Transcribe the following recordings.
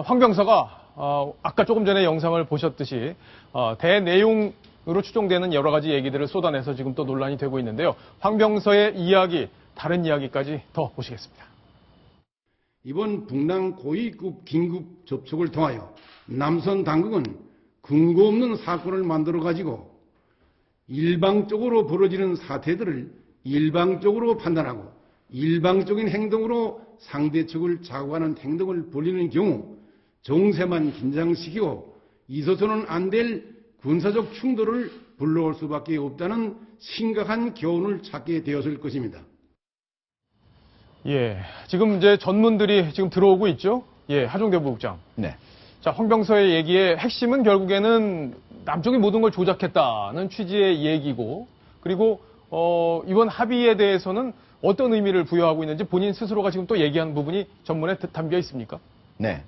황병서가 아까 조금 전에 영상을 보셨듯이 대내용으로 추정되는 여러 가지 얘기들을 쏟아내서 지금 또 논란이 되고 있는데요. 황병서의 이야기, 다른 이야기까지 더 보시겠습니다. 이번 북남 고위급 긴급 접촉을 통하여 남선 당국은 근거 없는 사건을 만들어가지고 일방적으로 벌어지는 사태들을 일방적으로 판단하고 일방적인 행동으로 상대 측을 자극하는 행동을 벌이는 경우 정세만 긴장시키고 있어서는 안 될 군사적 충돌을 불러올 수밖에 없다는 심각한 교훈을 찾게 되었을 것입니다. 예, 지금 이제 전문들이 지금 들어오고 있죠. 예, 하종대 부국장. 네. 자, 황병서의 얘기의 핵심은 결국에는 남쪽이 모든 걸 조작했다는 취지의 얘기고, 그리고 이번 합의에 대해서는 어떤 의미를 부여하고 있는지 본인 스스로가 지금 또 얘기한 부분이 전문에 담겨 있습니까? 네.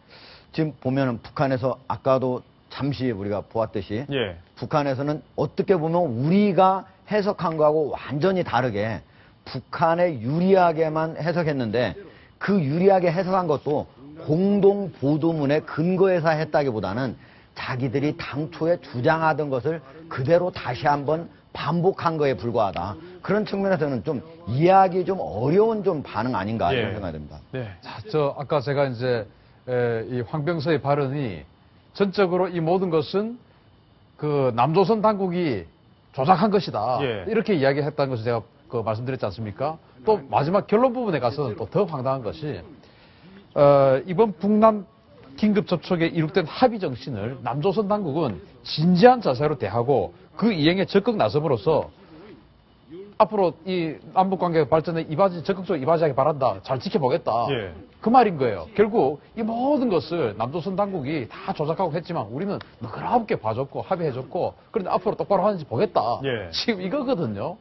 지금 보면은 북한에서 아까도 잠시 우리가 보았듯이 예. 북한에서는 어떻게 보면 우리가 해석한 거하고 완전히 다르게 북한에 유리하게만 해석했는데 그 유리하게 해석한 것도 공동 보도문에 근거해서 했다기보다는 자기들이 당초에 주장하던 것을 그대로 다시 한번 반복한 거에 불과하다. 그런 측면에서는 좀 이해하기 좀 어려운 좀 반응 아닌가 이런 생각이 듭니다. 네. 자, 아까 제가 이제 이 황병서의 발언이 전적으로 이 모든 것은 그 남조선 당국이 조작한 것이다. 예. 이렇게 이야기했다는 것을 제가 말씀드렸지 않습니까? 또 마지막 결론 부분에 가서는 또 더 황당한 것이 이번 북남 긴급 접촉에 이룩된 합의 정신을 남조선 당국은 진지한 자세로 대하고 그 이행에 적극 나섬으로써 앞으로 이 남북관계 발전에 적극적으로 이바지하기 바란다. 잘 지켜보겠다. 예. 그 말인 거예요. 결국 이 모든 것을 남조선 당국이 다 조작하고 했지만 우리는 너그럽게 봐줬고 합의해줬고 그런데 앞으로 똑바로 하는지 보겠다. 예. 지금 이거거든요.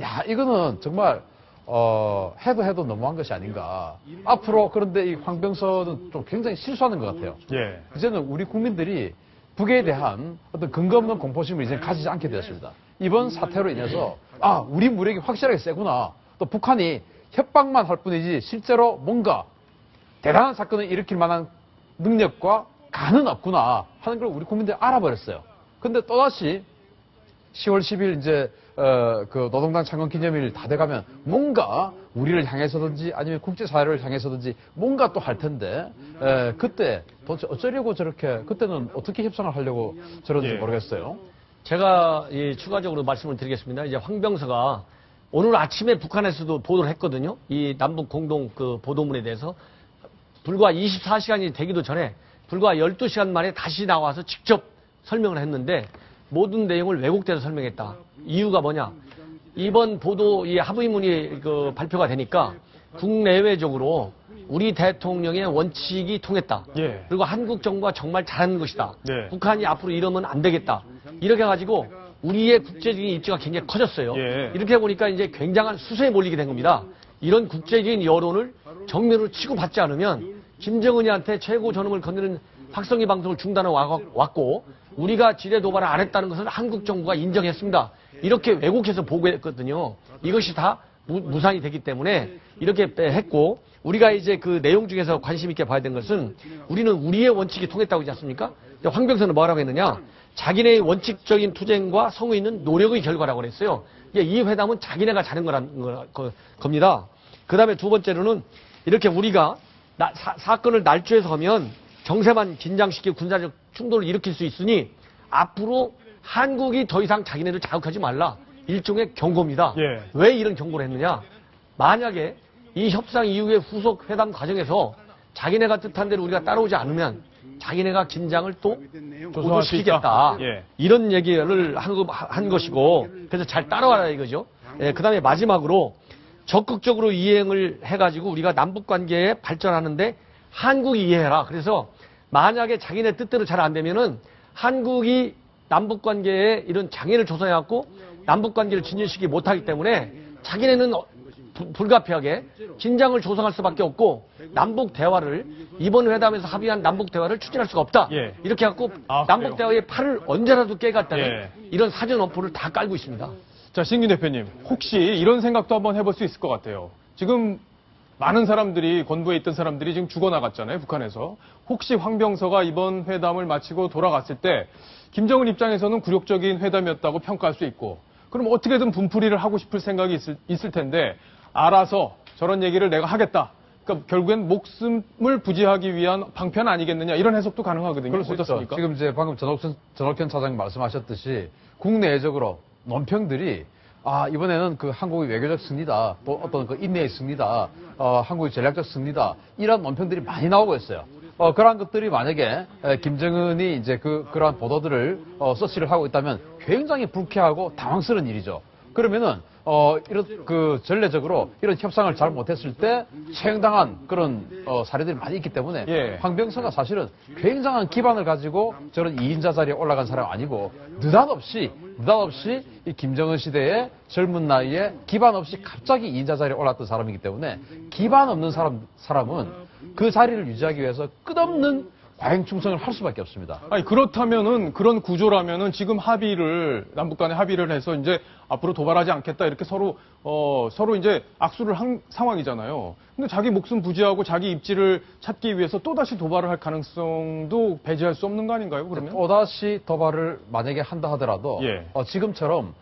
야, 이거는 정말 해도 너무한 것이 아닌가. 앞으로 그런데 이 황병서는 좀 굉장히 실수하는 것 같아요. 예. 이제는 우리 국민들이 북에 대한 어떤 근거 없는 공포심을 이제 가지지 않게 되었습니다. 이번 사태로 인해서 우리 무력이 확실하게 세구나. 또 북한이 협박만 할 뿐이지 실제로 뭔가 대단한 사건을 일으킬 만한 능력과 간은 없구나 하는 걸 우리 국민들이 알아버렸어요. 근데 또다시 10월 10일 이제 그 노동당 창건 기념일 다 돼가면 뭔가 우리를 향해서든지 아니면 국제사회를 향해서든지 뭔가 또 할 텐데 그때 도대체 어쩌려고 저렇게 그때는 어떻게 협상을 하려고 저런지 모르겠어요. 제가 추가적으로 말씀을 드리겠습니다. 이제 황병서가 오늘 아침에 북한에서도 보도를 했거든요. 이 남북 공동 그 보도문에 대해서 불과 24시간이 되기도 전에 불과 12시간 만에 다시 나와서 직접 설명을 했는데 모든 내용을 왜곡돼서 설명했다. 이유가 뭐냐? 이번 보도 이 합의문이 그 발표가 되니까 국내외적으로 우리 대통령의 원칙이 통했다. 예. 그리고 한국 정부가 정말 잘하는 것이다. 네. 북한이 앞으로 이러면 안 되겠다. 이렇게 해가지고 우리의 국제적인 입지가 굉장히 커졌어요. 예. 이렇게 보니까 이제 굉장한 수세에 몰리게 된 겁니다. 이런 국제적인 여론을 정면으로 치고받지 않으면 김정은이한테 최고 전음을 건드는 확성기 방송을 중단해 왔고 우리가 지뢰 도발을 안 했다는 것을 한국 정부가 인정했습니다. 이렇게 왜곡해서 보고했거든요. 이것이 다 무산이 되기 때문에 이렇게 했고 우리가 이제 그 내용 중에서 관심 있게 봐야 되는 것은 우리는 우리의 원칙이 통했다고 하지 않습니까? 황병서는 뭐라고 했느냐? 자기네의 원칙적인 투쟁과 성의 있는 노력의 결과라고 그랬어요. 이 회담은 자기네가 잘한 겁니다. 그 다음에 두 번째로는 이렇게 우리가 사건을 날조해서 하면 정세만 긴장시키고 군사적 충돌을 일으킬 수 있으니 앞으로 한국이 더 이상 자기네를 자극하지 말라. 일종의 경고입니다. 예. 왜 이런 경고를 했느냐? 만약에 이 협상 이후의 후속 회담 과정에서 자기네가 뜻한 대로 우리가 따라오지 않으면 자기네가 긴장을 또 조성할 수 고조시키겠다. 예. 이런 얘기를 한 것이고 그래서 잘 따라와라 이거죠. 그 다음에 마지막으로 적극적으로 이행을 해가지고 우리가 남북관계에 발전하는데 한국이 이해해라. 그래서 만약에 자기네 뜻대로 잘 안 되면은 한국이 남북관계에 이런 장애를 조성해갖고 남북관계를 진전시키지 못하기 때문에 자기네는 불가피하게 긴장을 조성할 수밖에 없고 남북 대화를 이번 회담에서 합의한 남북 대화를 추진할 수가 없다. 예. 이렇게 해갖고 남북 대화의 팔을 언제라도 깨갔다는 이런 사전 어포를 다 깔고 있습니다. 자, 신균 대표님, 혹시 이런 생각도 한번 해볼 수 있을 것 같아요. 지금 많은 사람들이 건부에 있던 사람들이 지금 죽어나갔잖아요. 북한에서. 혹시 황병서가 이번 회담을 마치고 돌아갔을 때 김정은 입장에서는 굴욕적인 회담이었다고 평가할 수 있고 그럼 어떻게든 분풀이를 하고 싶을 생각이 있을 텐데 알아서 저런 얘기를 내가 하겠다. 그러니까 결국엔 목숨을 부지하기 위한 방편 아니겠느냐 이런 해석도 가능하거든요. 그럴 수 있죠. 어떻습니까? 지금 이제 방금 전옥현 차장 말씀하셨듯이 국내적으로 논평들이 이번에는 그 한국의 외교적 승리다, 또 어떤 그 인내의 승리다, 한국의 전략적 승리다, 이런 논평들이 많이 나오고 있어요. 그러한 것들이 만약에 김정은이 이제 그러한 보도들을 서치를 하고 있다면 굉장히 불쾌하고 당황스러운 일이죠. 그러면은 이런 전례적으로 이런 협상을 잘 못했을 때 처형당한 그런 사례들이 많이 있기 때문에 예. 황병서가 사실은 굉장한 기반을 가지고 저런 2인자 자리에 올라간 사람 아니고 느닷없이 이 김정은 시대에 젊은 나이에 기반 없이 갑자기 2인자 자리에 올랐던 사람이기 때문에 기반 없는 사람은 그 자리를 유지하기 위해서 끝없는 과잉 충성을 할 수밖에 없습니다. 아니 그렇다면은 그런 구조라면은 지금 남북 간에 합의를 해서 이제 앞으로 도발하지 않겠다 이렇게 서로 이제 악수를 한 상황이잖아요. 근데 자기 목숨 부지하고 자기 입지를 찾기 위해서 또다시 도발을 할 가능성도 배제할 수 없는 거 아닌가요? 그러면 또다시 도발을 만약에 한다 하더라도 예. 지금처럼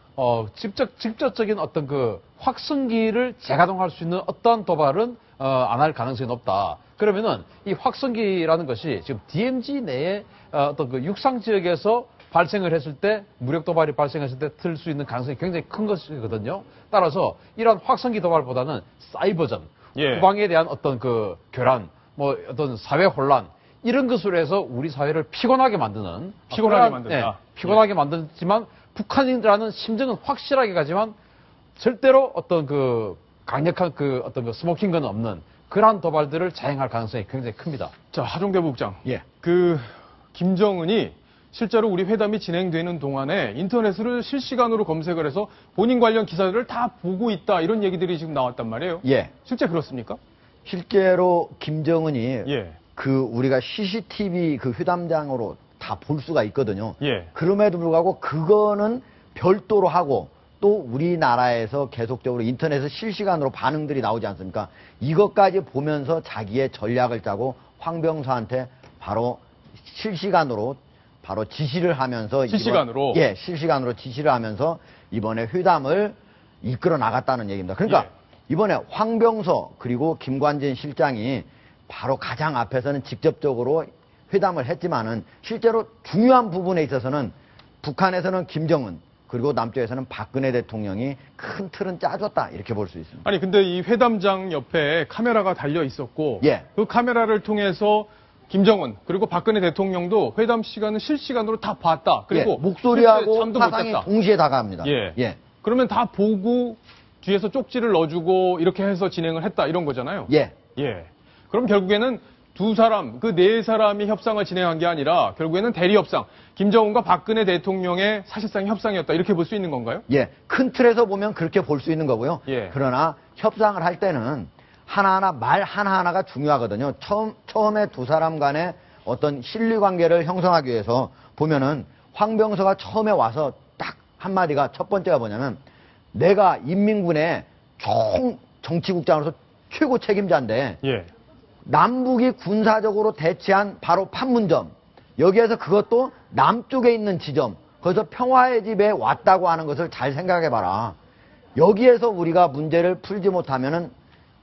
직접적인 어떤 그 확성기를 재가동할 수 있는 어떤 도발은 안 할 가능성이 높다. 그러면은 이 확성기라는 것이 지금 DMZ 내에 어떤 그 육상 지역에서 발생을 했을 때 무력 도발이 발생했을 때 틀 수 있는 가능성이 굉장히 큰 것이거든요. 따라서 이러한 확성기 도발보다는 사이버전, 예. 후방에 대한 어떤 그 교란, 뭐 어떤 사회 혼란 이런 것으로 해서 우리 사회를 피곤하게 만든다. 피곤하게 만들지만 북한이라는 심정은 확실하게 가지만 절대로 어떤 그 강력한 어떤 그 스모킹건은 없는 그러한 도발들을 자행할 가능성이 굉장히 큽니다. 자 하종대 부국장, 예. 김정은이 실제로 우리 회담이 진행되는 동안에 인터넷을 실시간으로 검색을 해서 본인 관련 기사들을 다 보고 있다 이런 얘기들이 지금 나왔단 말이에요. 예. 실제 그렇습니까? 실제로 김정은이 예. 우리가 CCTV 회담장으로 다 볼 수가 있거든요. 예. 그럼에도 불구하고 그거는 별도로 하고 또 우리나라에서 계속적으로 인터넷에 실시간으로 반응들이 나오지 않습니까? 이것까지 보면서 자기의 전략을 짜고 황병서한테 바로 실시간으로 바로 지시를 하면서 실시간으로? 실시간으로 지시를 하면서 이번에 회담을 이끌어 나갔다는 얘기입니다. 그러니까 예. 이번에 황병서 그리고 김관진 실장이 바로 가장 앞에서는 직접적으로 회담을 했지만은 실제로 중요한 부분에 있어서는 북한에서는 김정은 그리고 남쪽에서는 박근혜 대통령이 큰 틀은 짜줬다 이렇게 볼 수 있습니다. 아니 근데 이 회담장 옆에 카메라가 달려 있었고 예. 그 카메라를 통해서 김정은 그리고 박근혜 대통령도 회담 시간을 실시간으로 다 봤다. 그리고 예, 목소리하고 실제 잠도 못 화상이 잤다. 동시에 다가갑니다. 예. 그러면 다 보고 뒤에서 쪽지를 넣어주고 이렇게 해서 진행을 했다 이런 거잖아요. 예. 예. 그럼 결국에는 두 사람, 그 네 사람이 협상을 진행한 게 아니라 결국에는 대리 협상, 김정은과 박근혜 대통령의 사실상 협상이었다 이렇게 볼 수 있는 건가요? 예. 큰 틀에서 보면 그렇게 볼 수 있는 거고요. 예. 그러나 협상을 할 때는 하나하나 말 하나하나가 중요하거든요. 처음에 두 사람 간의 어떤 신뢰 관계를 형성하기 위해서 보면은 황병서가 처음에 와서 딱 한마디가 첫 번째가 뭐냐면 내가 인민군의 정치국장으로서 최고 책임자인데 예. 남북이 군사적으로 대치한 바로 판문점 여기에서 그것도 남쪽에 있는 지점 거기서 평화의 집에 왔다고 하는 것을 잘 생각해봐라. 여기에서 우리가 문제를 풀지 못하면은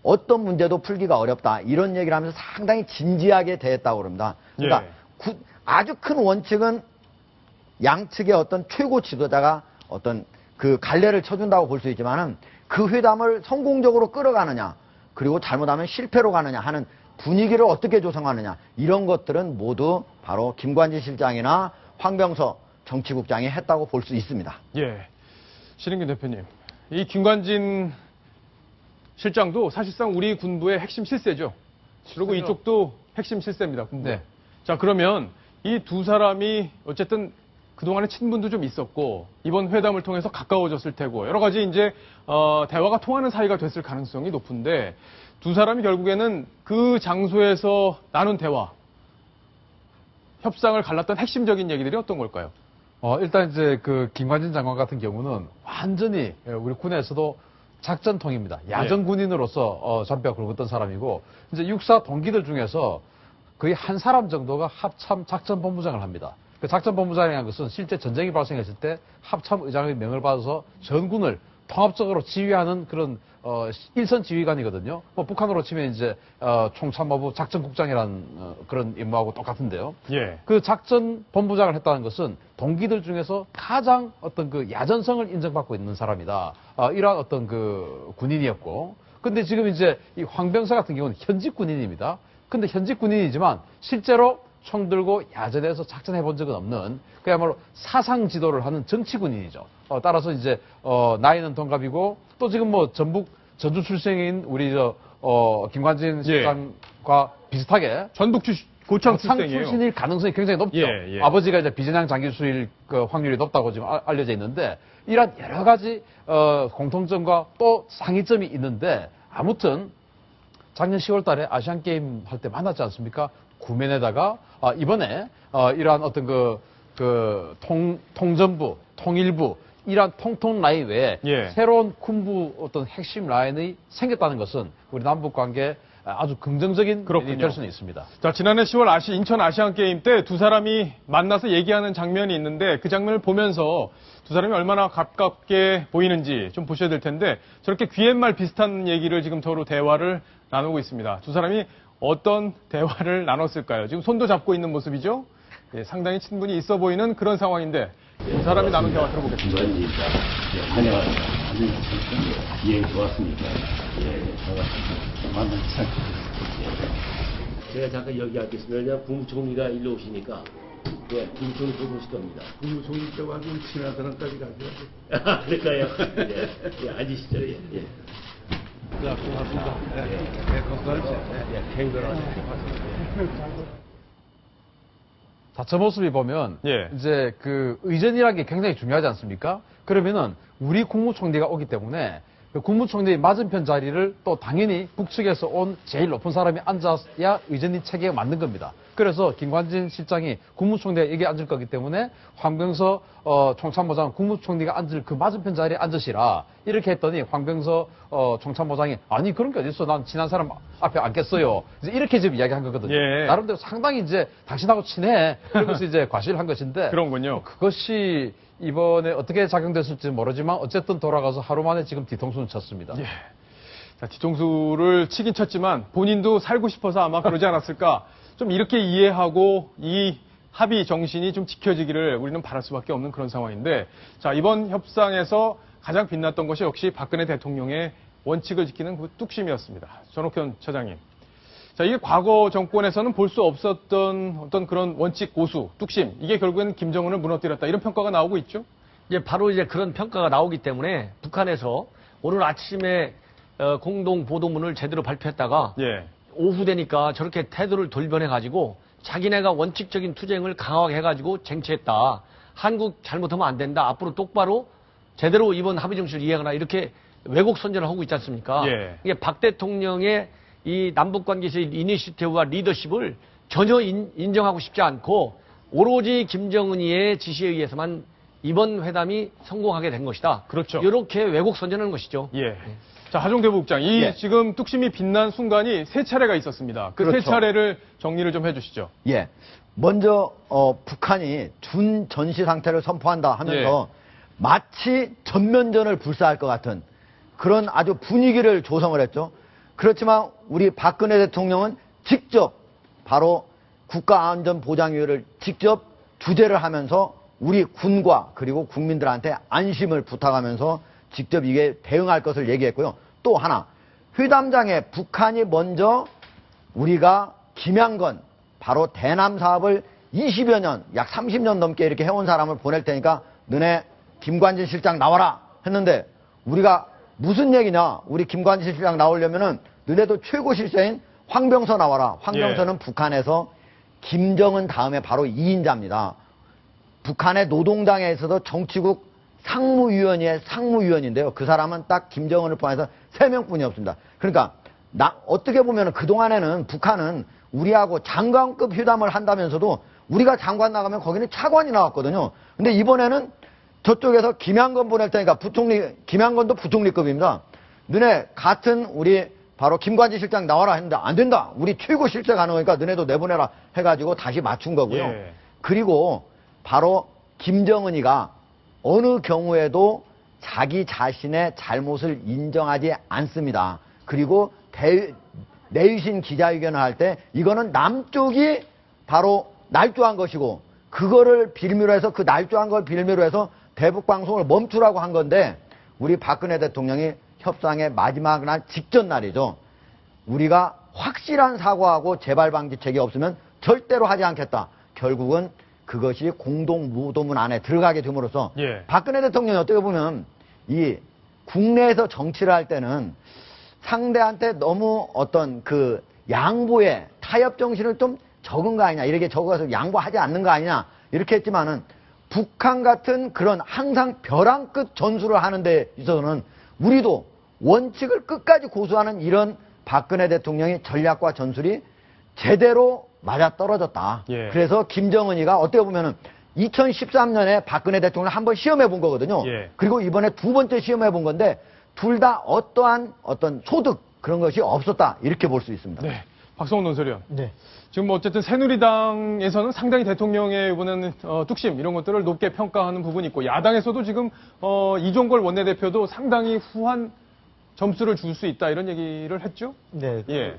어떤 문제도 풀기가 어렵다. 이런 얘기를 하면서 상당히 진지하게 대했다고 그럽니다. 그러니까 예. 아주 큰 원칙은 양측의 어떤 최고 지도자가 어떤 그 갈래를 쳐준다고 볼 수 있지만은 그 회담을 성공적으로 끌어가느냐 그리고 잘못하면 실패로 가느냐 하는 분위기를 어떻게 조성하느냐 이런 것들은 모두 바로 김관진 실장이나 황병서 정치국장이 했다고 볼 수 있습니다. 예. 신인균 대표님, 이 김관진 실장도 사실상 우리 군부의 핵심 실세죠. 그리고 이쪽도 핵심 실세입니다. 군부. 네. 자, 그러면 이 두 사람이 어쨌든 그동안에 친분도 좀 있었고 이번 회담을 통해서 가까워졌을 테고 여러 가지 이제 대화가 통하는 사이가 됐을 가능성이 높은데 두 사람이 결국에는 그 장소에서 나눈 대화, 협상을 갈랐던 핵심적인 얘기들이 어떤 걸까요? 일단 이제 그 김관진 장관 같은 경우는 완전히 우리 군에서도 작전통입니다. 야전 군인으로서 전뼈가 굵었던 사람이고 이제 육사 동기들 중에서 거의 한 사람 정도가 합참 작전본부장을 합니다. 그 작전본부장이라는 것은 실제 전쟁이 발생했을 때 합참의장의 명을 받아서 전군을 통합적으로 지휘하는 그런 일선 지휘관이거든요. 뭐 북한으로 치면 이제 총참모부 작전국장이라는 그런 임무하고 똑같은데요. 예. 그 작전본부장을 했다는 것은 동기들 중에서 가장 어떤 그 야전성을 인정받고 있는 사람이다. 이러한 어떤 그 군인이었고. 근데 지금 이제 이 황병서 같은 경우는 현직 군인입니다. 근데 현직 군인이지만 실제로 총 들고 야전에서 작전해 본 적은 없는 그야말로 사상 지도를 하는 정치 군인이죠. 따라서 이제 나이는 동갑이고 또 지금 뭐 전북 전주 출생인 우리 김관진 실장과 비슷하게 전북 고창 상 출생이에요. 출신일 가능성이 굉장히 높죠. 예, 예. 아버지가 이제 비전향 장기수일 그 확률이 높다고 지금 알려져 있는데 이런 여러 가지 공통점과 또 상이점이 있는데 아무튼 작년 10월 달에 아시안 게임 할 때 만났지 않습니까? 구면에다가 이번에 이러한 어떤 통전부, 통일부 이러한 통통 라인 외에 예. 새로운 군부 어떤 핵심 라인이 생겼다는 것은 우리 남북 관계에 아주 긍정적인 면이 될 수는 있습니다. 자, 지난해 10월 인천 아시안 게임 때 두 사람이 만나서 얘기하는 장면이 있는데 그 장면을 보면서 두 사람이 얼마나 가깝게 보이는지 좀 보셔야 될 텐데 저렇게 귀옛말 비슷한 얘기를 지금 서로 대화를 나누고 있습니다. 두 사람이 어떤 대화를 나눴을까요? 지금 손도 잡고 있는 모습이죠? 예, 상당히 친분이 있어 보이는 그런 상황인데 두 사람이 나눈 대화 들어보겠습니다. 환영합니다. 예, 좋았습니다. 예, 만나서 제가 잠깐 여기하겠습니다. 왜냐하면 국무총리가 일로 오시니까 예, 국무총리 보고 오실 겁니다. 국무총리 때와 좀 친한 사람까지 가져야지. 아, 그럴까요? 예, 예, 앉으시죠. 예, 예. 자, 고맙습니다. 예, 건강하세요. 예, 행동하세요. 자, 저 모습이 보면 예. 이제 그 의전이라는 게 굉장히 중요하지 않습니까? 그러면은 우리 국무총리가 오기 때문에 그 국무총리의 맞은편 자리를 또 당연히 북측에서 온 제일 높은 사람이 앉아야 의전이 체계가 맞는 겁니다. 그래서 김관진 실장이 국무총리가 여기 앉을 거기 때문에 황병서 총참모장 국무총리가 앉을 그 맞은편 자리에 앉으시라 이렇게 했더니 황병서 총참모장이 아니 그런 게 어딨어 난 친한 사람 앞에 앉겠어요 이제 이렇게 지금 이야기한 거거든요. 예. 나름대로 상당히 이제 당신하고 친해 그러면서 이제 과시를 한 것인데 그런군요. 그것이 이번에 어떻게 작용됐을지 모르지만 어쨌든 돌아가서 하루 만에 지금 뒤통수는 쳤습니다. 예. 자, 뒤통수를 치긴 쳤지만 본인도 살고 싶어서 아마 그러지 않았을까. 좀 이렇게 이해하고 이 합의 정신이 좀 지켜지기를 우리는 바랄 수밖에 없는 그런 상황인데 자, 이번 협상에서 가장 빛났던 것이 역시 박근혜 대통령의 원칙을 지키는 그 뚝심이었습니다. 전옥현 처장님. 자, 이게 과거 정권에서는 볼 수 없었던 어떤 그런 원칙 고수, 뚝심. 이게 결국엔 김정은을 무너뜨렸다. 이런 평가가 나오고 있죠? 이제 바로 이제 그런 평가가 나오기 때문에 북한에서 오늘 아침에 공동 보도문을 제대로 발표했다가 예. 오후 되니까 저렇게 태도를 돌변해가지고 자기네가 원칙적인 투쟁을 강하게 해가지고 쟁취했다. 한국 잘못하면 안 된다. 앞으로 똑바로 제대로 이번 합의 정신을 이해하거나 이렇게 왜곡 선전을 하고 있지 않습니까? 예. 이게 박 대통령의 이 남북관계에서의 이니시티브와 리더십을 전혀 인정하고 싶지 않고 오로지 김정은이의 지시에 의해서만 이번 회담이 성공하게 된 것이다. 그렇죠. 이렇게 왜곡 선전하는 것이죠. 예. 자, 하종대 부국장. 이 예. 지금 뚝심이 빛난 순간이 세 차례가 있었습니다. 그 세 그렇죠. 차례를 정리를 좀 해주시죠. 예. 먼저 북한이 준 전시 상태를 선포한다 하면서 마치 전면전을 불사할 것 같은 그런 아주 분위기를 조성을 했죠. 그렇지만 우리 박근혜 대통령은 직접 바로 국가안전보장위를 직접 주재를 하면서 우리 군과 그리고 국민들한테 안심을 부탁하면서 직접 이게 대응할 것을 얘기했고요. 또 하나, 회담장에 북한이 먼저 우리가 김양건 바로 대남 사업을 20여 년, 약 30년 넘게 이렇게 해온 사람을 보낼 테니까 너네 김관진 실장 나와라 했는데 우리가 무슨 얘기냐? 우리 김관진 실장 나오려면은 너네도 최고 실세인 황병서 나와라. 황병서는 북한에서 김정은 다음에 바로 2인자입니다. 북한의 노동당에서도 정치국 상무위원회의 상무위원인데요. 그 사람은 딱 김정은을 포함해서 3명뿐이 없습니다. 그러니까 어떻게 보면 그동안에는 북한은 우리하고 장관급 회담을 한다면서도 우리가 장관 나가면 거기는 차관이 나왔거든요. 근데 이번에는 저쪽에서 김양건 보낼 테니까 김양건도 부총리급입니다. 너네 같은 우리 바로 김관지 실장 나와라 했는데 안 된다. 우리 최고 실세 가는 거니까 너네도 내보내라 해가지고 다시 맞춘 거고요. 예. 그리고 바로 김정은이가 어느 경우에도 자기 자신의 잘못을 인정하지 않습니다. 그리고 내유신 기자회견을 할 때 이거는 남쪽이 바로 날조한 것이고 그거를 빌미로 해서 그 날조한 걸 빌미로 해서 대북 방송을 멈추라고 한 건데 우리 박근혜 대통령이 협상의 마지막 날 직전 날이죠. 우리가 확실한 사과하고 재발 방지책이 없으면 절대로 하지 않겠다. 결국은 그것이 공동 무도문 안에 들어가게 됨으로써 예. 박근혜 대통령이 어떻게 보면 이 국내에서 정치를 할 때는 상대한테 너무 어떤 그 양보의 타협 정신을 좀 적은 거 아니냐, 이렇게 적어서 양보하지 않는 거 아니냐 이렇게 했지만은 북한 같은 그런 항상 벼랑 끝 전술을 하는 데 있어서는 우리도 원칙을 끝까지 고수하는 이런 박근혜 대통령의 전략과 전술이 제대로 맞아떨어졌다. 예. 그래서 김정은이가 어떻게 보면은 2013년에 박근혜 대통령을 한번 시험해 본 거거든요. 예. 그리고 이번에 두 번째 시험해 본 건데 둘 다 어떠한 어떤 소득 그런 것이 없었다. 이렇게 볼 수 있습니다. 네. 박성훈 논설위원. 네. 지금 뭐 어쨌든 새누리당에서는 상당히 대통령의 이번에는 뚝심 이런 것들을 높게 평가하는 부분이 있고 야당에서도 지금 이종걸 원내대표도 상당히 후한 점수를 줄 수 있다 이런 얘기를 했죠. 네. 예.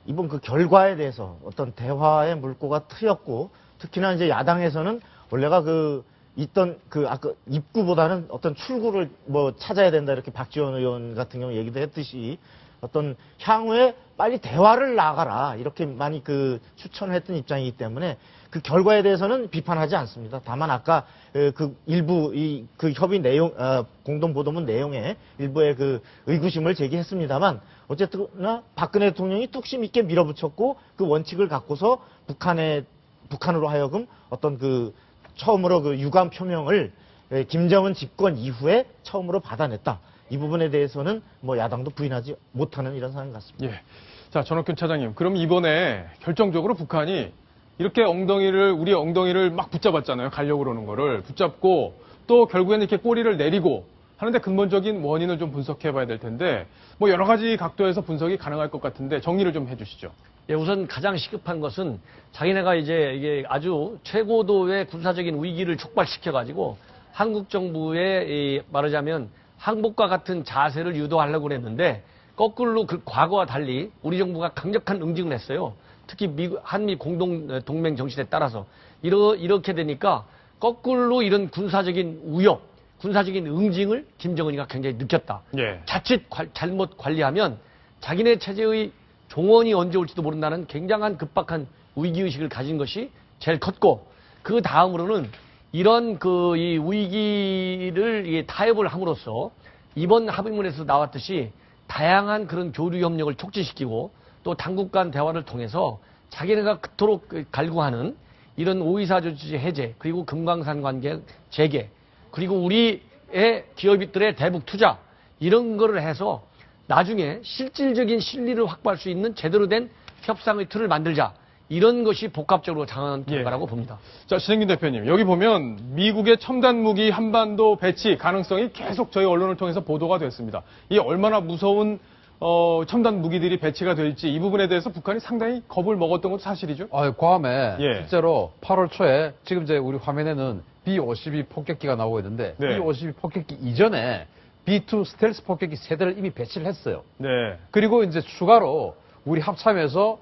이번 그 결과에 대해서 어떤 대화의 물꼬가 트였고 특히나 이제 야당에서는 원래가 그 있던 그 아까 입구보다는 어떤 출구를 뭐 찾아야 된다 이렇게 박지원 의원 같은 경우 얘기도 했듯이 어떤 향후에 빨리 대화를 나가라 이렇게 많이 그 추천을 했던 입장이기 때문에 그 결과에 대해서는 비판하지 않습니다. 다만 아까 그 일부 이 그 협의 내용 공동 보도문 내용에 일부의 그 의구심을 제기했습니다만 어쨌거나 박근혜 대통령이 뚝심 있게 밀어붙였고 그 원칙을 갖고서 북한으로 하여금 어떤 그 처음으로 그 유감 표명을 김정은 집권 이후에 처음으로 받아냈다. 이 부분에 대해서는 뭐 야당도 부인하지 못하는 이런 상황 같습니다. 예. 자, 전학균 차장님. 그럼 이번에 결정적으로 북한이 이렇게 우리 엉덩이를 막 붙잡았잖아요. 가려고 그러는 거를. 붙잡고 또 결국에는 이렇게 꼬리를 내리고 하는데 근본적인 원인을 좀 분석해 봐야 될 텐데 뭐 여러 가지 각도에서 분석이 가능할 것 같은데 정리를 좀 해 주시죠. 예, 우선 가장 시급한 것은 자기네가 이제 이게 아주 최고도의 군사적인 위기를 촉발시켜가지고 한국 정부의 말하자면 항복과 같은 자세를 유도하려고 그랬는데 거꾸로 그 과거와 달리 우리 정부가 강력한 응징을 했어요. 특히 한미 공동 동맹 정신에 따라서 이렇게 되니까 거꾸로 이런 군사적인 우욕, 군사적인 응징을 김정은이가 굉장히 느꼈다. 예. 자칫 잘못 관리하면 자기네 체제의 종언이 언제 올지도 모른다는 굉장한 급박한 위기의식을 가진 것이 제일 컸고 그 다음으로는 이런 이 위기를 타협을 함으로써 이번 합의문에서 나왔듯이 다양한 그런 교류 협력을 촉진시키고 또 당국 간 대화를 통해서 자기네가 그토록 갈구하는 이런 오이사 조치 해제 그리고 금강산 관계 재개 그리고 우리의 기업들의 대북 투자 이런 거를 해서 나중에 실질적인 실리를 확보할 수 있는 제대로 된 협상의 틀을 만들자. 이런 것이 복합적으로 장한 결과라고 봅니다. 자, 신행균 대표님. 여기 보면 미국의 첨단 무기 한반도 배치 가능성이 계속 저희 언론을 통해서 보도가 됐습니다. 이 얼마나 무서운 첨단 무기들이 배치가 될지 이 부분에 대해서 북한이 상당히 겁을 먹었던 것도 사실이죠. 괌에 예. 실제로 8월 초에 지금 이제 우리 화면에는 B-52 폭격기가 나오고 있는데 네. B-52 폭격기 이전에 B-2 스텔스 폭격기 세대를 이미 배치를 했어요. 네. 그리고 이제 추가로 우리 합참에서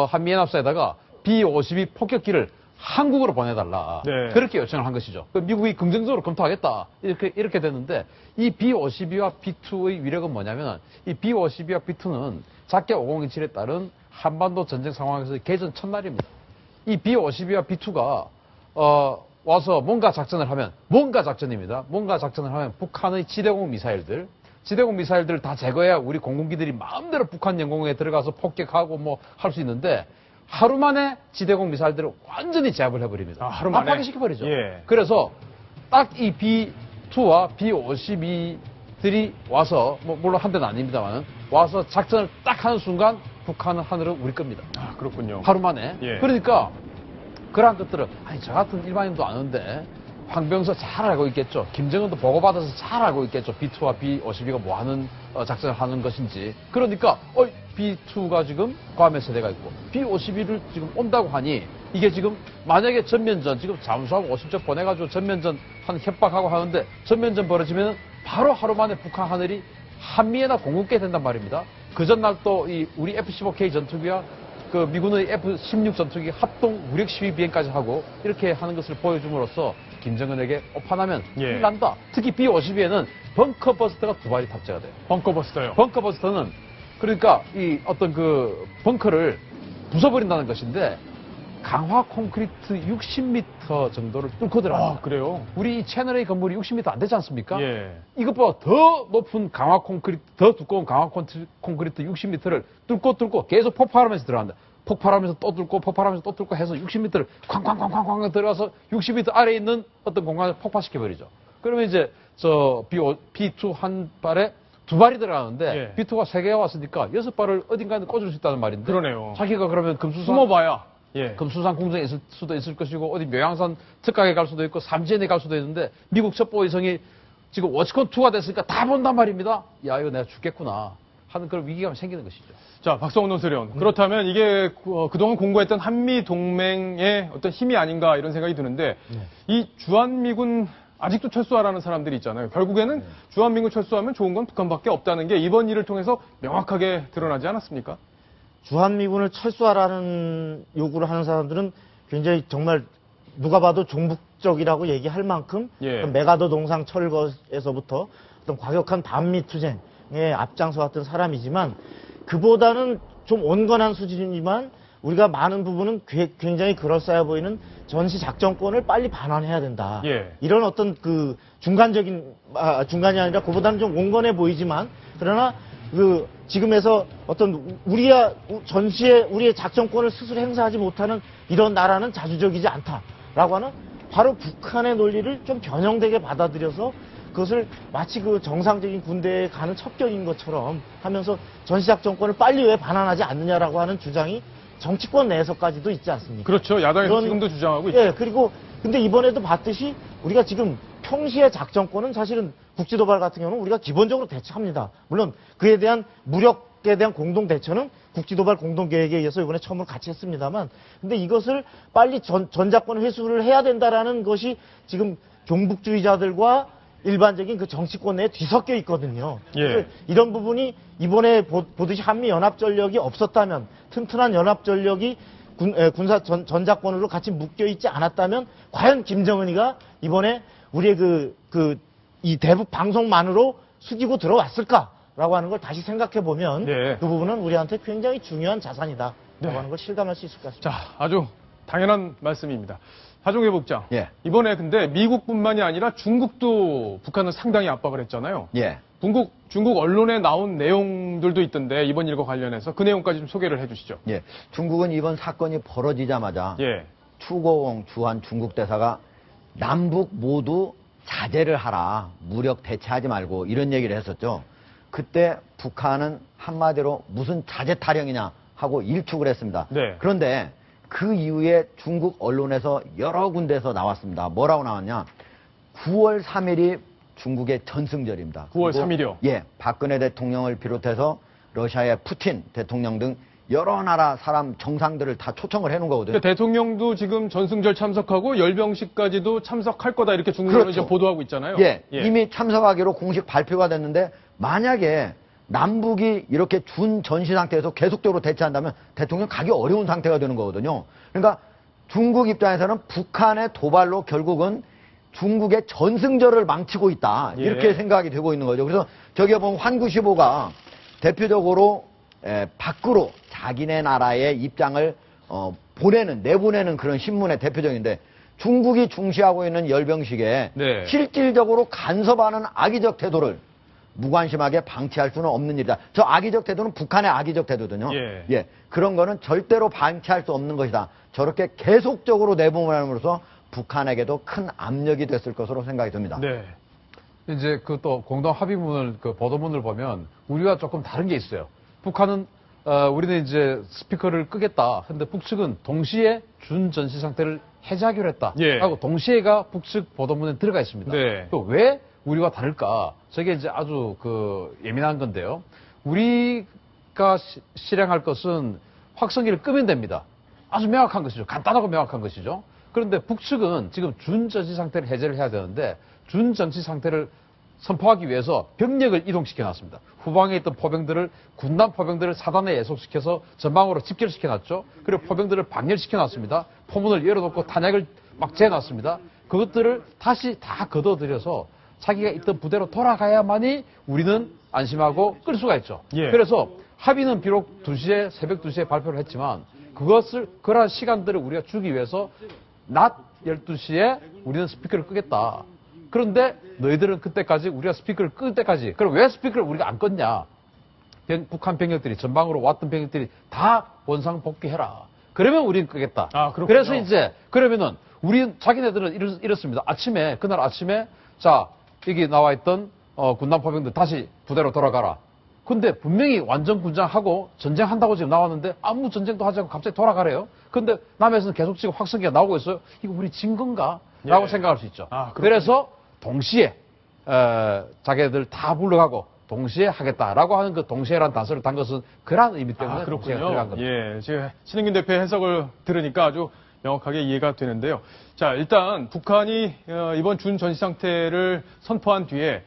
한미연합사에다가 B-52 폭격기를 한국으로 보내달라. 네. 그렇게 요청을 한 것이죠. 미국이 긍정적으로 검토하겠다. 이렇게 됐는데 이 B-52와 B-2의 위력은 뭐냐면 이 B-52와 B-2는 작게 5027에 따른 한반도 전쟁 상황에서 개전 첫날입니다. 이 B-52와 B-2가 와서 뭔가 작전을 하면 뭔가 작전입니다. 뭔가 작전을 하면 북한의 지대공 미사일들 다 제거해야 우리 공군기들이 마음대로 북한 영공에 들어가서 폭격하고 뭐 할 수 있는데 하루 만에 지대공 미사일들을 완전히 제압을 해버립니다. 하루 만에? 파괴시켜버리죠. 예. 그래서 딱 이 B-2와 B-52들이 와서 뭐 물론 한 대는 아닙니다만 와서 작전을 딱 하는 순간 북한은 하늘은 우리 겁니다. 아, 그렇군요. 하루 만에. 예. 그러니까 그러한 것들은 아니 저 같은 일반인도 아는데 황병서 잘 알고 있겠죠. 김정은도 보고받아서 잘 알고 있겠죠. B2와 B52가 뭐 하는 작전을 하는 것인지. 그러니까 B2가 지금 괌에 세대가 있고 B52를 지금 온다고 하니 이게 지금 만약에 전면전 지금 잠수하고 50적 보내가지고 전면전 한 협박하고 하는데 전면전 벌어지면 바로 하루 만에 북한 하늘이 한미에나 공급게 된단 말입니다. 그 전날 또 이 우리 F-15K 전투기와 그 미군의 F-16 전투기 합동 무력 시위 비행까지 하고 이렇게 하는 것을 보여줌으로써 김정은에게 오판하면 예. 큰일 난다. 특히 B-52에는 벙커버스터가 2발이 탑재가 돼요. 벙커버스터요. 벙커버스터는 그러니까 이 어떤 그 벙커를 부숴버린다는 것인데 강화 콘크리트 60m 정도를 뚫고 들어갑니다. 아, 그래요? 우리 이 채널A 건물이 60m 안 되지 않습니까? 예. 이것보다 더 높은 강화 콘크리트, 더 두꺼운 강화 콘크리트 60m를 뚫고 계속 폭발하면서 들어간다. 폭발하면서 또 뚫고 폭발하면서 또 뚫고 해서 60m를 쾅쾅쾅쾅쾅 들어가서 60m 아래에 있는 어떤 공간을 폭파시켜버리죠. 그러면 이제 저 B2 한 발에 2발이 들어가는데 예. B2가 3개가 왔으니까 6발을 어딘가에 꽂을 수 있다는 말인데 그러네요. 자기가 그러면 금수산 숨어봐야. 예. 금수산 공정에 있을 수도 있을 것이고 어디 묘양산 특각에 갈 수도 있고 삼지연에 갈 수도 있는데 미국 첩보위성이 지금 워치콘2가 됐으니까 다 본단 말입니다. 야 이거 내가 죽겠구나 하는 그런 위기감이 생기는 것이죠. 자, 박성훈 논설위원. 그렇다면 이게 그동안 공고했던 한미 동맹의 어떤 힘이 아닌가 이런 생각이 드는데 이 주한미군 아직도 철수하라는 사람들이 있잖아요. 결국에는 주한미군 철수하면 좋은 건 북한밖에 없다는 게 이번 일을 통해서 명확하게 드러나지 않았습니까? 주한미군을 철수하라는 요구를 하는 사람들은 굉장히 정말 누가 봐도 종북적이라고 얘기할 만큼 예. 메가더 동상 철거에서부터 어떤 과격한 반미 투쟁에 앞장서 왔던 사람이지만 그보다는 좀 온건한 수준이지만 우리가 많은 부분은 굉장히 그럴싸해 보이는 전시 작전권을 빨리 반환해야 된다. 예. 이런 어떤 그 중간이 아니라 그보다는 좀 온건해 보이지만 그러나 그 지금에서 어떤 우리의 작전권을 스스로 행사하지 못하는 이런 나라는 자주적이지 않다라고 하는 바로 북한의 논리를 좀 변형되게 받아들여서 그것을 마치 그 정상적인 군대에 가는 첩경인 것처럼 하면서 전시작전권을 빨리 왜 반환하지 않느냐라고 하는 주장이 정치권 내에서까지도 있지 않습니까? 그렇죠. 야당에서 그런- 지금도 주장하고 있죠. 예, 그리고 근데 이번에도 봤듯이 우리가 지금 평시의 작전권은 사실은 국지도발 같은 경우는 우리가 기본적으로 대처합니다. 물론 그에 대한 무력에 대한 공동 대처는 국지도발 공동계획에 의해서 이번에 처음으로 같이 했습니다만 근데 이것을 빨리 전작권 회수를 해야 된다라는 것이 지금 종북주의자들과 일반적인 그 정치권 내에 뒤섞여 있거든요. 예. 그래서 이런 부분이 이번에 보듯이 한미 연합전력이 없었다면 튼튼한 연합전력이 군사 전작권으로 같이 묶여 있지 않았다면 과연 김정은이가 이번에 우리의 이 대북 방송만으로 숙이고 들어왔을까라고 하는 걸 다시 생각해 보면 네. 그 부분은 우리한테 굉장히 중요한 자산이다라고 네. 하는 걸 실감할 수 있을 것 같습니다. 자, 아주 당연한 말씀입니다. 하종회 복장. 예. 이번에 근데 미국뿐만이 아니라 중국도 북한을 상당히 압박을 했잖아요. 예. 중국 언론에 나온 내용들도 있던데 이번 일과 관련해서 그 내용까지 좀 소개를 해주시죠. 예. 중국은 이번 사건이 벌어지자마자 예. 추고홍 주한 중국 대사가 남북 모두 자제를 하라. 무력 대체하지 말고 이런 얘기를 했었죠. 그때 북한은 한마디로 무슨 자제 타령이냐 하고 일축을 했습니다. 네. 그런데 그 이후에 중국 언론에서 여러 군데에서 나왔습니다. 뭐라고 나왔냐? 9월 3일이 중국의 전승절입니다. 9월 그리고 3일이요? 예, 박근혜 대통령을 비롯해서 러시아의 푸틴 대통령 등 여러 나라 사람 정상들을 다 초청을 해놓은 거거든요. 그러니까 대통령도 지금 전승절 참석하고 열병식까지도 참석할 거다 이렇게 중국은 그렇죠. 이제 보도하고 있잖아요. 예, 이미 참석하기로 공식 발표가 됐는데 만약에 남북이 이렇게 준 전시 상태에서 계속적으로 대치한다면 대통령 가기 어려운 상태가 되는 거거든요. 그러니까 중국 입장에서는 북한의 도발로 결국은 중국의 전승절을 망치고 있다. 예. 이렇게 생각이 되고 있는 거죠. 그래서 저기에 보면 환구시보가 대표적으로 밖으로 자기네 나라의 입장을 내보내는 그런 신문의 대표적인데 중국이 중시하고 있는 열병식에 네. 실질적으로 간섭하는 악의적 태도를 무관심하게 방치할 수는 없는 일이다. 저 악의적 태도는 북한의 악의적 태도거든요. 예. 그런 거는 절대로 방치할 수 없는 것이다. 저렇게 계속적으로 내보냄으로써 북한에게도 큰 압력이 됐을 것으로 생각이 듭니다. 네. 이제 그 또 공동 합의문을 그 보도문을 보면 우리가 조금 다른 게 있어요. 북한은 우리는 이제 스피커를 끄겠다. 근데 북측은 동시에 준 전시 상태를 해제하기로 했다. 예. 하고 동시에가 북측 보도문에 들어가 있습니다. 네. 또 왜 우리가 다를까? 저게 이제 아주 그 예민한 건데요. 우리가 실행할 것은 확성기를 끄면 됩니다. 아주 명확한 것이죠. 간단하고 명확한 것이죠. 그런데 북측은 지금 준 전시 상태를 해제를 해야 되는데 준 전시 상태를 선포하기 위해서 병력을 이동시켜 놨습니다. 후방에 있던 포병들을 군단 포병들을 사단에 예속시켜서 전방으로 집결시켜 놨죠. 그리고 포병들을 방열시켜 놨습니다. 포문을 열어놓고 탄약을 막 재놨습니다. 그것들을 다시 다 걷어들여서 자기가 있던 부대로 돌아가야만이 우리는 안심하고 끌 수가 있죠. 예. 그래서 합의는 비록 2시에 새벽 2시에 발표를 했지만 그러한 시간들을 우리가 주기 위해서 낮 12시에 우리는 스피커를 끄겠다. 그런데 너희들은 그때까지 우리가 스피커를 끌 때까지 그럼 왜 스피커를 우리가 안 껐냐? 북한 병력들이 전방으로 왔던 병력들이 다 원상 복귀해라. 그러면 우리는 끄겠다. 아, 그렇군요. 그래서 이제 그러면은 우리 자기네들은 이렇습니다. 그날 아침에 자 여기 나와 있던 군단 포병들 다시 부대로 돌아가라. 근데 분명히 완전 군장하고 전쟁한다고 지금 나왔는데 아무 전쟁도 하지 않고 갑자기 돌아가래요. 근데 남에서는 계속 지금 확성기가 나오고 있어요. 이거 우리 진 건가? 라고 예. 생각할 수 있죠. 아, 그렇군요. 그래서 동시에 자기들 다 불러가고 동시에 하겠다라고 하는 그 동시에라는 단서를 단 것은 그런 의미 때문에 아, 동시에 그렇군요. 들어간 겁니다. 예, 제가 신은균 대표의 해석을 들으니까 아주 명확하게 이해가 되는데요. 자, 일단 북한이 이번 준 전시 상태를 선포한 뒤에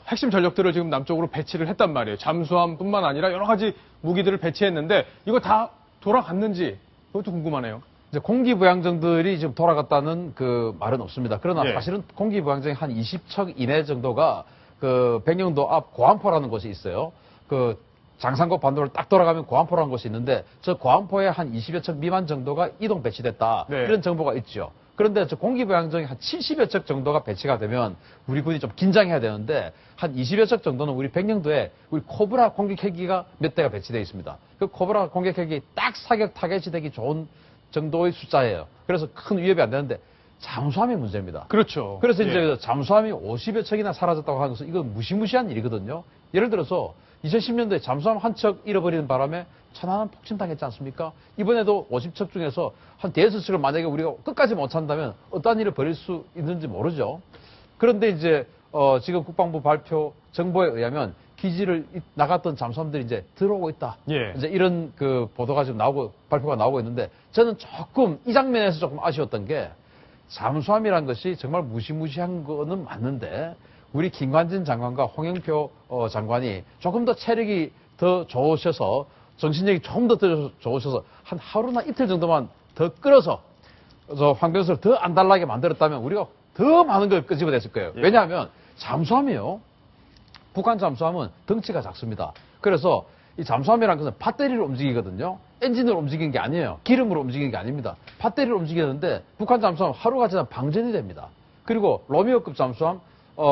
핵심 전력들을 지금 남쪽으로 배치를 했단 말이에요. 잠수함뿐만 아니라 여러 가지 무기들을 배치했는데 이거 다 돌아갔는지 그것도 궁금하네요. 이제 공기부양정들이 지금 돌아갔다는 그 말은 없습니다. 그러나 예. 사실은 공기부양정이 한 20척 이내 정도가 그 백령도 앞 고안포라는 곳이 있어요. 그 장산고 반도를 딱 돌아가면 고안포라는 곳이 있는데 저 고안포에 한 20여 척 미만 정도가 이동 배치됐다. 네. 이런 정보가 있죠. 그런데 저 공기부양정이 한 70여 척 정도가 배치가 되면 우리 군이 좀 긴장해야 되는데 한 20여 척 정도는 우리 백령도에 우리 코브라 공격 헬기가 몇 대가 배치되어 있습니다. 그 코브라 공격 헬기 딱 사격 타겟이 되기 좋은 정도의 숫자예요. 그래서 큰 위협이 안 되는데 잠수함이 문제입니다. 그렇죠. 그래서 예. 이제 잠수함이 50여 척이나 사라졌다고 하는 것은 이건 무시무시한 일이거든요. 예를 들어서 2010년도에 잠수함 한 척 잃어버리는 바람에 천안함 폭침당했지 않습니까? 이번에도 50척 중에서 한 대여섯 척을 만약에 우리가 끝까지 못 찾는다면 어떠한 일을 벌일 수 있는지 모르죠. 그런데 이제 지금 국방부 발표 정보에 의하면 기지를 나갔던 잠수함들이 이제 들어오고 있다. 예. 이제 이런 그 보도가 지금 나오고 발표가 나오고 있는데 저는 조금 이 장면에서 조금 아쉬웠던 게 잠수함이란 것이 정말 무시무시한 거는 맞는데 우리 김관진 장관과 홍영표 장관이 조금 더 체력이 더 좋으셔서 정신력이 조금 더 좋으셔서 한 하루나 이틀 정도만 더 끌어서 황병수를 더 안달나게 만들었다면 우리가 더 많은 걸 끄집어냈을 거예요. 예. 왜냐하면 잠수함이요. 북한 잠수함은 덩치가 작습니다. 그래서 이 잠수함이라는 것은 배터리를 움직이거든요. 엔진으로 움직이는 게 아니에요. 기름으로 움직이는 게 아닙니다. 배터리를 움직이는데 북한 잠수함 하루가 지나면 방전이 됩니다. 그리고 로미오급 잠수함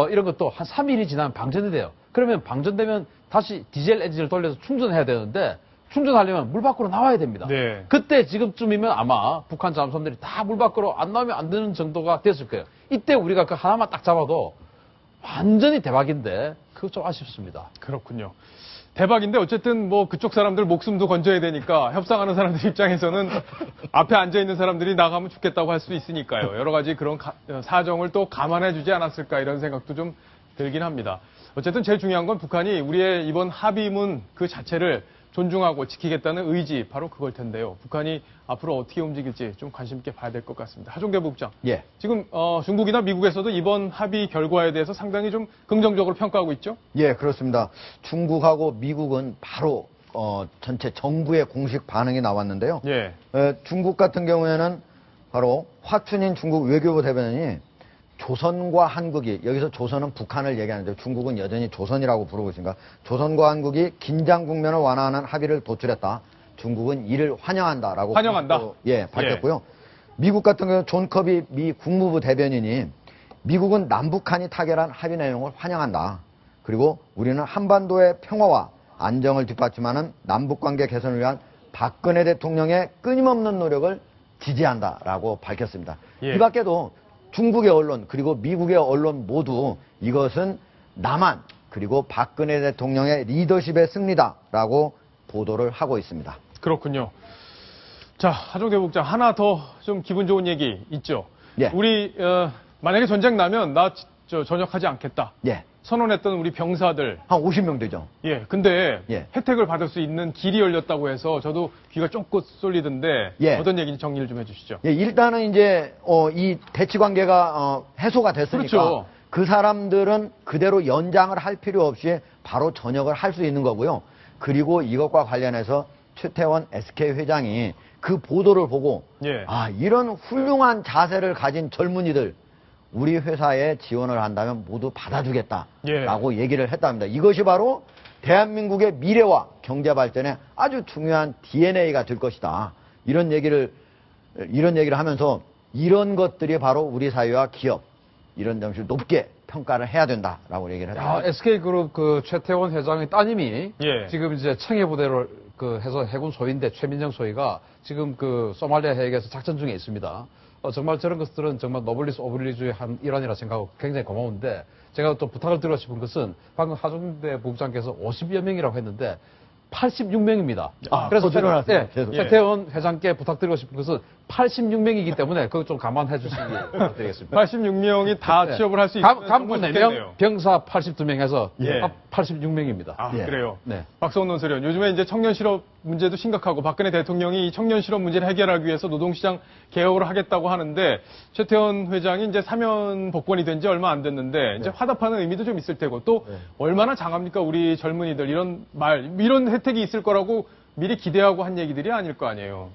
이런 것도 한 3일이 지나면 방전이 돼요. 그러면 방전되면 다시 디젤 엔진을 돌려서 충전해야 되는데 충전하려면 물 밖으로 나와야 됩니다. 네. 그때 지금쯤이면 아마 북한 잠수함들이 다 물 밖으로 안 나오면 안 되는 정도가 됐을 거예요. 이때 우리가 그 하나만 딱 잡아도 완전히 대박인데 그거 좀 아쉽습니다. 그렇군요. 대박인데 어쨌든 뭐 그쪽 사람들 목숨도 건져야 되니까 협상하는 사람들 입장에서는 앞에 앉아 있는 사람들이 나가면 죽겠다고 할 수 있으니까요. 여러 가지 그런 사정을 또 감안해 주지 않았을까 이런 생각도 좀 들긴 합니다. 어쨌든 제일 중요한 건 북한이 우리의 이번 합의문 그 자체를 존중하고 지키겠다는 의지, 바로 그걸 텐데요. 북한이 앞으로 어떻게 움직일지 좀 관심 있게 봐야 될 것 같습니다. 하종대 부국장. 예. 지금 중국이나 미국에서도 이번 합의 결과에 대해서 상당히 좀 긍정적으로 평가하고 있죠? 예, 그렇습니다. 중국하고 미국은 바로 전체 정부의 공식 반응이 나왔는데요. 예. 중국 같은 경우에는 바로 화춘인 중국 외교부 대변인이 조선과 한국이, 여기서 조선은 북한을 얘기하는데 중국은 여전히 조선이라고 부르고 있으니까 조선과 한국이 긴장 국면을 완화하는 합의를 도출했다. 중국은 이를 환영한다라고 환영한다? 밝혔고요. 미국 같은 경우 존 커비 미 국무부 대변인이 미국은 남북한이 타결한 합의 내용을 환영한다. 그리고 우리는 한반도의 평화와 안정을 뒷받침하는 남북관계 개선을 위한 박근혜 대통령의 끊임없는 노력을 지지한다라고 밝혔습니다. 예. 이 밖에도 중국의 언론 그리고 미국의 언론 모두 이것은 남한 그리고 박근혜 대통령의 리더십의 승리다라고 보도를 하고 있습니다. 그렇군요. 자, 하종대 국장 하나 더 좀 기분 좋은 얘기 있죠. 예. 우리 만약에 전쟁 나면 나 전역하지 않겠다. 예. 선언했던 우리 병사들. 한 50명 되죠. 예. 근데 예. 혜택을 받을 수 있는 길이 열렸다고 해서 저도 귀가 쫑긋 쏠리던데 예. 어떤 얘기인지 정리를 좀 해주시죠. 예, 일단은 이제 이 대치 관계가 해소가 됐으니까 그렇죠. 그 사람들은 그대로 연장을 할 필요 없이 바로 전역을 할 수 있는 거고요. 그리고 이것과 관련해서 최태원 SK 회장이 그 보도를 보고 예. 아, 이런 훌륭한 자세를 가진 젊은이들 우리 회사에 지원을 한다면 모두 받아주겠다라고 얘기를 했답니다. 이것이 바로 대한민국의 미래와 경제 발전에 아주 중요한 DNA가 될 것이다. 이런 얘기를 하면서 이런 것들이 바로 우리 사회와 기업 이런 점을 높게 평가를 해야 된다라고 얘기를 했다. SK그룹 그 최태원 회장의 따님이 예. 지금 이제 청해 부대를 그 해서 해군 소위인데 최민정 소위가 지금 그 소말리아 해역에서 작전 중에 있습니다. 정말 저런 것들은 정말 노블리스 오블리주의 한 일환이라 생각하고 굉장히 고마운데 제가 또 부탁을 드리고 싶은 것은 방금 하종대 부국장께서 50여 명이라고 했는데 86명입니다. 그래서 더 늘어났어요. 최태원 회장께 부탁드리고 싶은 것은 86명이기 때문에 그거 좀 감안해 주시기 부탁드리겠습니다. 86명이 다 네. 취업을 할 수 있으면 간부 정말 4명, 좋겠네요. 병사 82명 해서 예. 86명입니다. 아, 예. 그래요. 네. 박성훈 논설위원, 요즘에 이제 청년 실업 문제도 심각하고 박근혜 대통령이 이 청년 실업 문제를 해결하기 위해서 노동시장 개혁을 하겠다고 하는데 최태원 회장이 이제 사면 복권이 된 지 얼마 안 됐는데 이제 화답하는 의미도 좀 있을 테고 또 얼마나 장합니까 우리 젊은이들 이런 혜택이 있을 거라고 미리 기대하고 한 얘기들이 아닐 거 아니에요.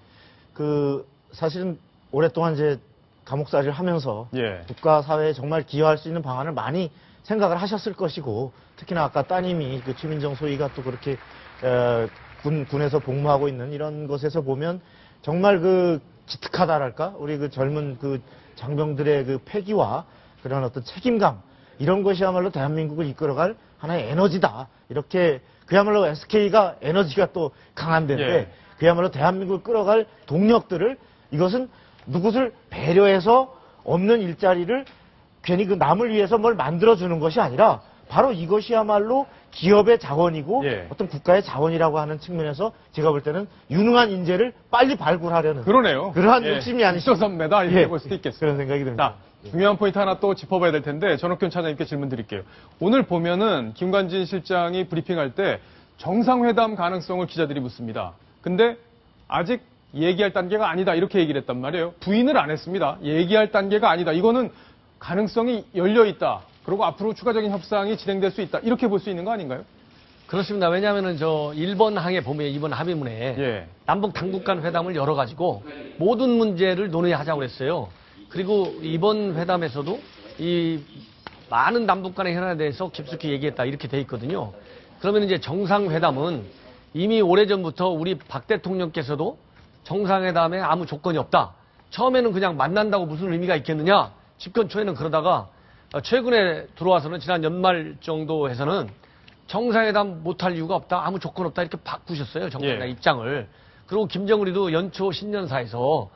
사실은 오랫동안 이제 감옥살이를 하면서 예. 국가 사회에 정말 기여할 수 있는 방안을 많이 생각을 하셨을 것이고 특히나 아까 따님이 그 최민정 소위가 또 그렇게 군에서 복무하고 있는 이런 것에서 보면 정말 그 기특하다랄까 우리 그 젊은 그 장병들의 그 패기와 그런 어떤 책임감 이런 것이야말로 대한민국을 이끌어갈 하나의 에너지다 이렇게 그야말로 SK가 에너지가 또 강한 데인데 예. 그야말로 대한민국을 끌어갈 동력들을 이것은 누구를 배려해서 없는 일자리를 괜히 그 남을 위해서 뭘 만들어주는 것이 아니라 바로 이것이야말로 기업의 자원이고 예. 어떤 국가의 자원이라고 하는 측면에서 제가 볼 때는 유능한 인재를 빨리 발굴하려는 그러네요. 그러한 예. 욕심이 아니시죠. 선배다 이렇게 볼 수도 있겠어요. 그런 생각이 듭니다. 자, 중요한 포인트 하나 또 짚어봐야 될 텐데 전옥균 차장님께 질문 드릴게요. 오늘 보면은 김관진 실장이 브리핑할 때 정상회담 가능성을 기자들이 묻습니다. 근데 아직 얘기할 단계가 아니다 이렇게 얘기를 했단 말이에요. 부인을 안 했습니다. 얘기할 단계가 아니다. 이거는 가능성이 열려 있다. 그리고 앞으로 추가적인 협상이 진행될 수 있다. 이렇게 볼 수 있는 거 아닌가요? 그렇습니다. 왜냐하면은 저 1번 항에 보면 이번 합의문에 예. 남북 당국 간 회담을 열어가지고 모든 문제를 논의하자고 그랬어요. 그리고 이번 회담에서도 이 많은 남북 간의 현안에 대해서 깊숙이 얘기했다 이렇게 돼 있거든요. 그러면 이제 정상회담은 이미 오래전부터 우리 박 대통령께서도 정상회담에 아무 조건이 없다. 처음에는 그냥 만난다고 무슨 의미가 있겠느냐. 집권 초에는 그러다가 최근에 들어와서는 지난 연말 정도 해서는 정상회담 못할 이유가 없다. 아무 조건 없다. 이렇게 바꾸셨어요. 정상회담 예. 입장을. 그리고 김정은이도 연초 신년사에서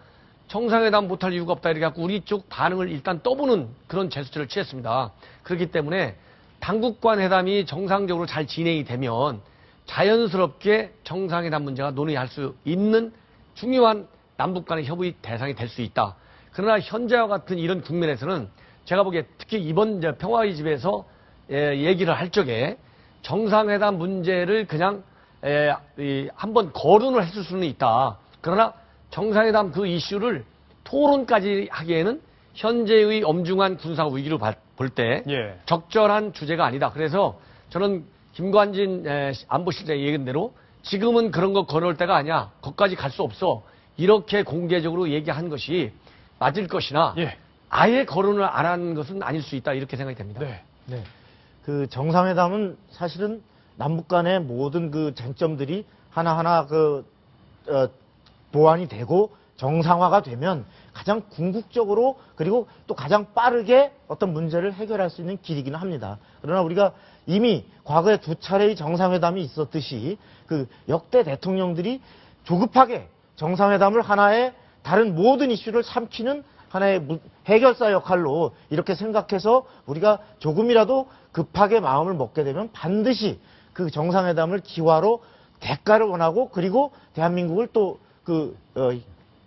정상회담 못할 이유가 없다. 이렇게 갖고 우리 쪽 반응을 일단 떠보는 그런 제스처를 취했습니다. 그렇기 때문에 당국 간 회담이 정상적으로 잘 진행이 되면 자연스럽게 정상회담 문제가 논의할 수 있는 중요한 남북 간의 협의 대상이 될 수 있다. 그러나 현재와 같은 이런 국면에서는 제가 보기에 특히 이번 평화의 집에서 얘기를 할 적에 정상회담 문제를 그냥 한번 거론을 했을 수는 있다. 그러나 정상회담 그 이슈를 토론까지 하기에는 현재의 엄중한 군사 위기를 볼 때 예. 적절한 주제가 아니다. 그래서 저는 김관진 안보실장의 얘기한 대로 지금은 그런 거 거론할 때가 아니야. 거기까지 갈 수 없어. 이렇게 공개적으로 얘기한 것이 맞을 것이나 예. 아예 거론을 안 한 것은 아닐 수 있다. 이렇게 생각이 됩니다. 네. 네. 그 정상회담은 사실은 남북 간의 모든 그 쟁점들이 하나하나 보완이 되고 정상화가 되면 가장 궁극적으로 그리고 또 가장 빠르게 어떤 문제를 해결할 수 있는 길이기는 합니다. 그러나 우리가 이미 과거에 2차례의 정상회담이 있었듯이 그 역대 대통령들이 조급하게 정상회담을 하나의 다른 모든 이슈를 삼키는 하나의 해결사 역할로 이렇게 생각해서 우리가 조금이라도 급하게 마음을 먹게 되면 반드시 그 정상회담을 기화로 대가를 원하고 그리고 대한민국을 또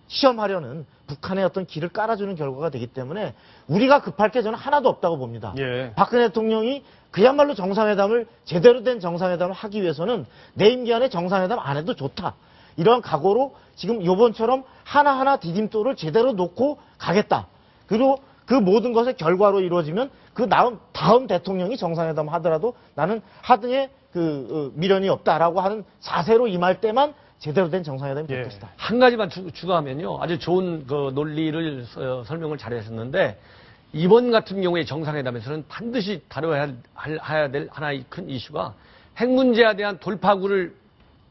시험하려는 북한의 어떤 길을 깔아주는 결과가 되기 때문에 우리가 급할 게 저는 하나도 없다고 봅니다. 예. 박근혜 대통령이 그야말로 정상회담을 제대로 된 정상회담을 하기 위해서는 내 임기 안에 정상회담 안 해도 좋다. 이러한 각오로 지금 요번처럼 하나하나 디딤돌을 제대로 놓고 가겠다. 그리고 그 모든 것의 결과로 이루어지면 그 다음 대통령이 정상회담 하더라도 나는 하등에 미련이 없다라고 하는 자세로 임할 때만 제대로 된 정상회담이 될 예. 것이다. 한 가지만 추가하면요. 아주 좋은 그 논리를 설명을 잘 하셨는데, 이번 같은 경우에 정상회담에서는 반드시 다뤄야 될 하나의 큰 이슈가 핵 문제에 대한 돌파구를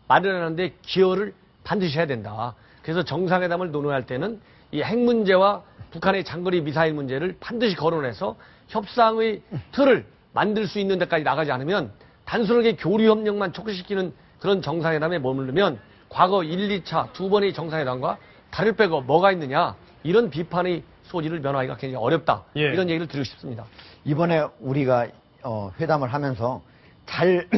마련하는데 기여를 반드시 해야 된다. 그래서 정상회담을 논의할 때는 이 핵 문제와 북한의 장거리 미사일 문제를 반드시 거론해서 협상의 틀을 만들 수 있는 데까지 나가지 않으면 단순하게 교류협력만 촉구시키는 그런 정상회담에 머무르면 과거 1, 2차 두 번의 정상회담과 다를 바가 뭐가 있느냐, 이런 비판의 소지를 면하기가 굉장히 어렵다. 예. 이런 얘기를 드리고 싶습니다. 이번에 우리가 회담을 하면서 잘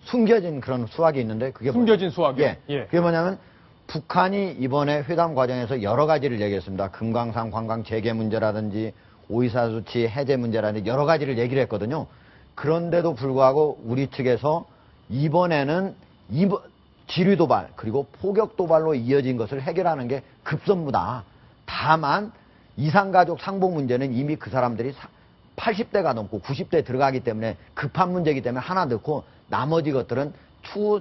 숨겨진 그런 수학이 있는데 그게 숨겨진 수학이요? 예. 예. 그게 뭐냐면 북한이 이번에 회담 과정에서 여러 가지를 얘기했습니다. 금강산 관광 재개 문제라든지 오이사수치 해제 문제라든지 여러 가지를 얘기를 했거든요. 그런데도 불구하고 우리 측에서 이번에는 지뢰 도발 그리고 포격 도발로 이어진 것을 해결하는 게 급선무다. 다만 이산가족 상봉 문제는 이미 그 사람들이 80대가 넘고 90대에 들어가기 때문에 급한 문제이기 때문에 하나 넣고 나머지 것들은 추후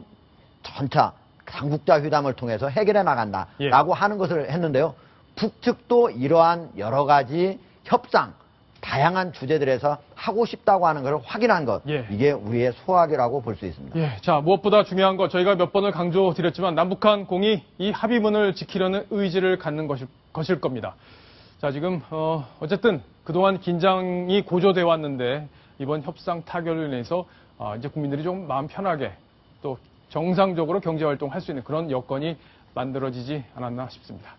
전차 당국자 회담을 통해서 해결해 나간다라고 하는 것을 했는데요. 북측도 이러한 여러 가지 협상, 다양한 주제들에서 하고 싶다고 하는 것을 확인한 것. 예. 이게 우리의 소학이라고 볼 수 있습니다. 예, 자, 무엇보다 중요한 것, 저희가 몇 번을 강조드렸지만 남북한 공이 이 합의문을 지키려는 의지를 갖는 것일 겁니다. 자, 지금 어쨌든 그동안 긴장이 고조돼 왔는데 이번 협상 타결로 인해서 이제 국민들이 좀 마음 편하게 또 정상적으로 경제 활동할 수 있는 그런 여건이 만들어지지 않았나 싶습니다.